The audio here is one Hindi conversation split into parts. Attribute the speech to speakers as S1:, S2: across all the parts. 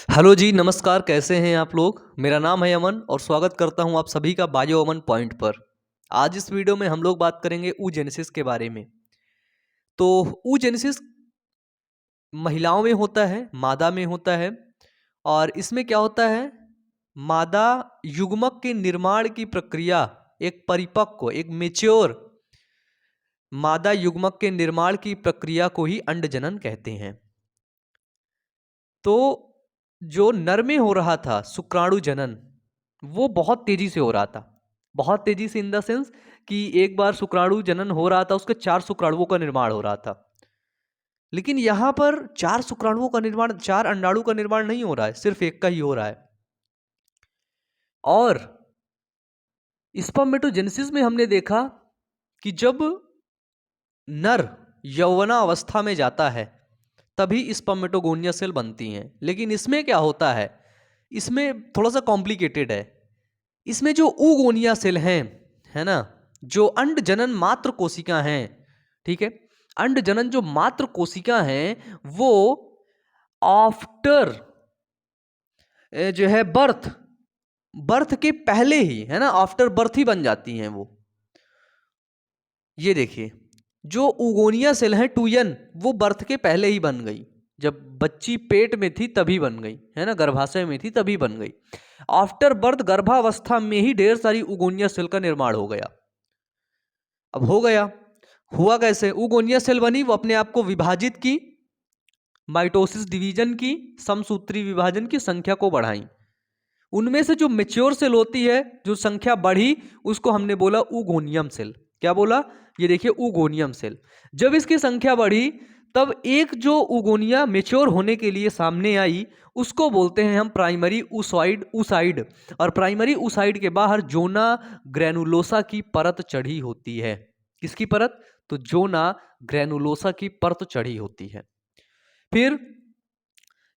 S1: हेलो जी, नमस्कार। कैसे हैं आप लोग। मेरा नाम है अमन और स्वागत करता हूं आप सभी का बायो अमन पॉइंट पर। आज इस वीडियो में हम लोग बात करेंगे oogenesis के बारे में। तो oogenesis महिलाओं में होता है, मादा में होता है। और इसमें क्या होता है, मादा युग्मक के निर्माण की प्रक्रिया, एक परिपक्व, एक मेच्योर मादा युग्मक के निर्माण की प्रक्रिया को ही अंडजनन कहते हैं। तो जो नर में हो रहा था शुक्राणु जनन, वो बहुत तेजी से हो रहा था। बहुत तेजी से इन द सेंस कि एक बार शुक्राणु जनन हो रहा था, उसके 4 शुक्राणुओं का निर्माण हो रहा था। लेकिन यहां पर 4 शुक्राणुओं का निर्माण, 4 अंडाणु का निर्माण नहीं हो रहा है, सिर्फ एक का ही हो रहा है। और स्पर्मेटोजेनेसिस में हमने देखा कि जब नर यौवनावस्था में जाता है तभी स्पर्मेटोगोनिया सेल बनती हैं। लेकिन इसमें क्या होता है, इसमें थोड़ा सा कॉम्प्लिकेटेड है। इसमें जो oogonia सेल हैं, है ना, जो अंड जनन मात्र कोशिका हैं, ठीक है, अंड जनन जो मात्र कोशिका हैं, वो आफ्टर जो है बर्थ के पहले ही, है ना, आफ्टर बर्थ ही बन जाती हैं वो। ये देखिए, जो oogonia सेल है टूयन, वो बर्थ के पहले ही बन गई। जब बच्ची पेट में थी तभी बन गई, है ना, गर्भाशय में थी तभी बन गई। आफ्टर बर्थ गर्भावस्था में ही ढेर सारी oogonia सेल का निर्माण हो गया। अब हो गया, हुआ कैसे, oogonia सेल बनी, वो अपने आप को विभाजित की, माइटोसिस डिवीजन की, समसूत्री विभाजन की, संख्या को बढ़ाई। उनमें से जो मेच्योर सेल होती है, जो संख्या बढ़ी, उसको हमने बोला oogonia सेल। क्या बोला, ये देखिए oogonia सेल। जब इसकी संख्या बढ़ी तब एक जो oogonia मेच्योर होने के लिए सामने आई, उसको बोलते हैं हम प्राइमरी ऊसाइड। और प्राइमरी ऊसाइड के बाहर जोना ग्रेनुलोसा की परत चढ़ी होती है। किसकी परत, तो जोना ग्रेनुलोसा की परत चढ़ी होती है। फिर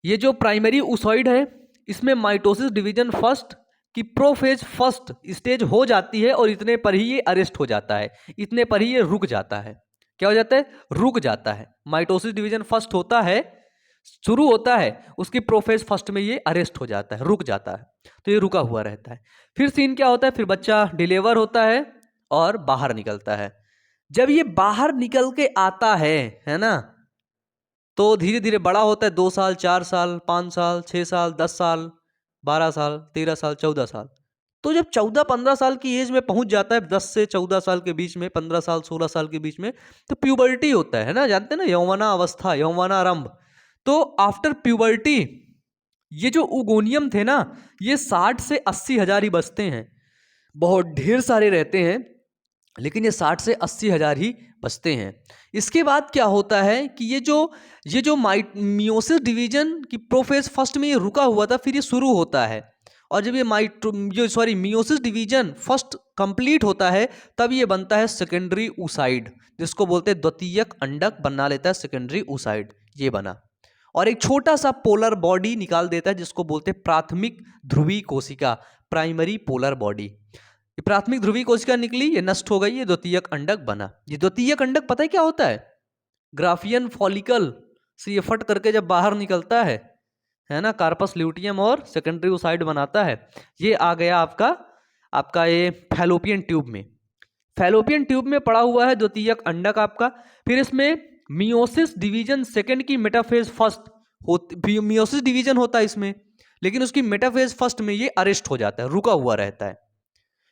S1: ये जो प्राइमरी ऊसॉइड है, इसमें माइटोसिस डिवीजन फर्स्ट की प्रोफेज फर्स्ट स्टेज हो जाती है और इतने पर ही ये अरेस्ट हो जाता है, इतने पर ही ये रुक जाता है। क्या हो जाता है, रुक जाता है। माइटोसिस डिवीजन फर्स्ट होता है, शुरू होता है, उसकी प्रोफेज फर्स्ट में ये अरेस्ट हो जाता है, रुक जाता है। तो ये रुका हुआ रहता है। फिर सीन क्या होता है, फिर बच्चा डिलीवर होता है और बाहर निकलता है। जब ये बाहर निकल के आता है ना, तो धीरे धीरे बड़ा होता है। 2 साल, 4 साल, 5 साल, 6 साल, 10 साल, 12 साल, 13 साल, 14 साल। तो जब 14-15 साल की एज में पहुंच जाता है, 10 से 14 साल के बीच में, 15 साल 16 साल के बीच में, तो प्यूबर्टी होता है ना, जानते हैं ना, यौवना अवस्था, यौवनारंभ। तो आफ्टर प्यूबर्टी ये जो oogonia थे ना, ये 60 से 80 हजार ही बचते हैं। बहुत ढेर सारे रहते हैं, लेकिन ये 60 से 80 हजार ही बचते हैं। इसके बाद क्या होता है कि ये जो मियोसिस डिवीजन की प्रोफेज फर्स्ट में ये रुका हुआ था, फिर ये शुरू होता है। और जब ये मियोसिस डिवीजन फर्स्ट कंप्लीट होता है, तब ये बनता है सेकेंडरी ऊसाइड, जिसको बोलते हैं द्वितीयक अंडक बना लेता है सेकेंडरी ऊसाइड, ये बना। और एक छोटा सा पोलर बॉडी निकाल देता है, जिसको बोलते हैं प्राथमिक ध्रुवी कोशिका, प्राइमरी पोलर बॉडी। ये प्राथमिक ध्रुवी कोशिका निकली, ये नष्ट हो गई, ये द्वितीयक अंडक बना। ये द्वितीयक अंडक पता है क्या होता है, ग्राफियन फॉलिकल से ये फट करके जब बाहर निकलता है ना, कार्पस ल्यूटियम और सेकेंडरी ओसाइड बनाता है। ये आ गया आपका ये फैलोपियन ट्यूब में। फैलोपियन ट्यूब में पड़ा हुआ है द्वितीयक अंडक आपका। फिर इसमें मियोसिस डिवीजन सेकेंड की मेटाफेज फर्स्ट होती, मियोसिस डिवीजन होता है इसमें, लेकिन उसकी मेटाफेज फर्स्ट में ये अरेस्ट हो जाता है, रुका हुआ रहता है।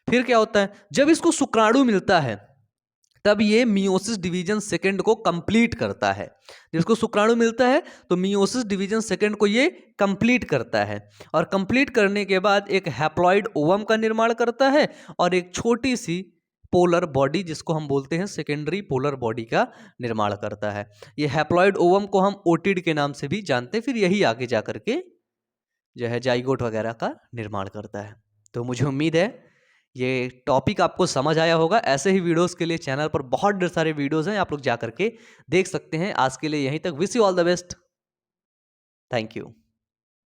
S1: फिर क्या होता है, जब इसको शुक्राणु मिलता है तब ये मियोसिस डिवीजन सेकंड को कंप्लीट करता है। जिसको शुक्राणु मिलता है तो मियोसिस डिवीजन सेकंड को ये कंप्लीट करता है, और कंप्लीट करने के बाद एक हैप्लॉइड ओवम का निर्माण करता है और एक छोटी सी पोलर बॉडी, जिसको हम बोलते हैं सेकेंडरी पोलर बॉडी, का निर्माण करता है। ये हैप्लॉइड ओवम को हम ओटिड के नाम से भी जानते हैं। फिर यही आगे जा करके जो है जाइगोट वगैरह का निर्माण करता है। तो मुझे उम्मीद है ये टॉपिक आपको समझ आया होगा। ऐसे ही वीडियोस के लिए चैनल पर बहुत ढेर सारे वीडियोस हैं, आप लोग जा करके देख सकते हैं। आज के लिए यहीं तक। Wish you all the best. Thank you.